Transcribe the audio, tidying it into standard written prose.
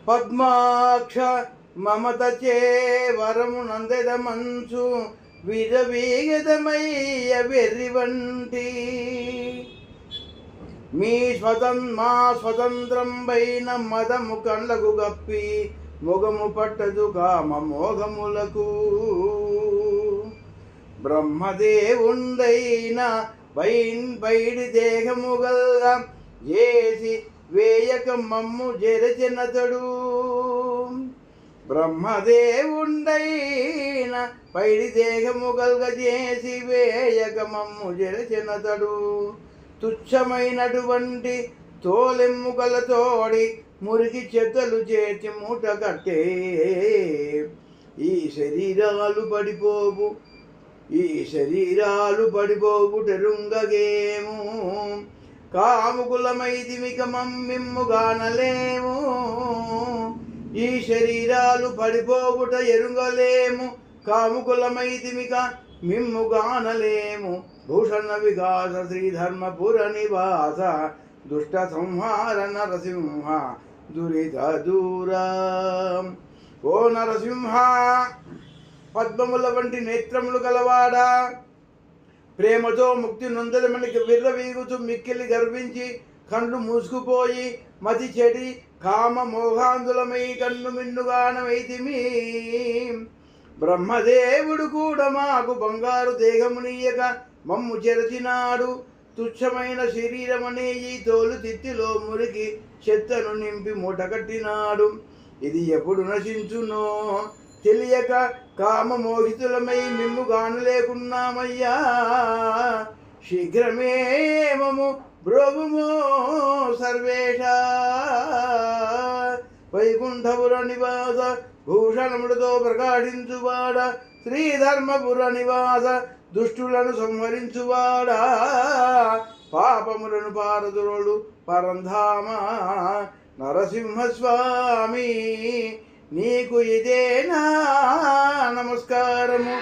పద్మాక్ష మమతచే వరము నందెద మంచు విరవీగదమయ్య వెర్రి వంటి మా స్వతంత్రం పైన మదము కళ్ళకు గప్పి మొగము పట్టదు కామ మోగములకు బ్రహ్మదేవుండైన బయడి దేహముగల్గా చేసి వేయక మమ్ము జరచినతడు బ్రహ్మదేవుండైన పైడి దేహముగల్గా చేసి వేయక మమ్ము జరచినతడు తుచ్చమైనటువంటి తోలెమ్ముకలతోడి మురికి చెత్తలు చేర్చి మూట కట్టే ఈ శరీరాలు పడిపోవుటెరుంగగేము కాముకులమైదిమిక మమ్మిమ్ము గానలేము ఈ శరీరాలు పడిపోవుట ఎరుంగలేము కాముకులమైదిమిక మిమ్ము గానలేము భూషణ వికాస శ్రీధర్మపుర నివాస దుష్ట సంహార నరసింహ దురిత దూరా. ఓ నరసింహ, పద్మముల వంటి నేత్రములు గలవాడా, ప్రేమతో ముక్తి నొందలమనికి విర్రవీగుతూ మిక్కిలి గర్వించి కళ్ళు మూసుకుపోయి మతి చెడి కామ మోహాందులమై కన్ను మిన్నుగానమైతిమి. బ్రహ్మదేవుడు కూడా మాకు బంగారు దేహమునీయక మమ్ము చెరచినాడు. తుచ్చమైన శరీరమనే ఈ తోలు తిత్తిలో మురికి చెత్తను నింపి మూటకట్టినాడు. ఇది ఎప్పుడు నశించునో తెలియక కామ మోహితులమై మిమ్ము గానలేకున్నామయ్యా. శీఘ్రమే మము బ్రోగుమో సర్వేష. వైకుంఠపుర నివాస భూషణములతో ప్రకాశించువాడ, శ్రీధర్మపుర నివాస దుష్టులను సంహరించువాడా, పాపములను పారదురుడు పరంధామ నరసింహస్వామి నీకు ఇదేనా నమస్కారము.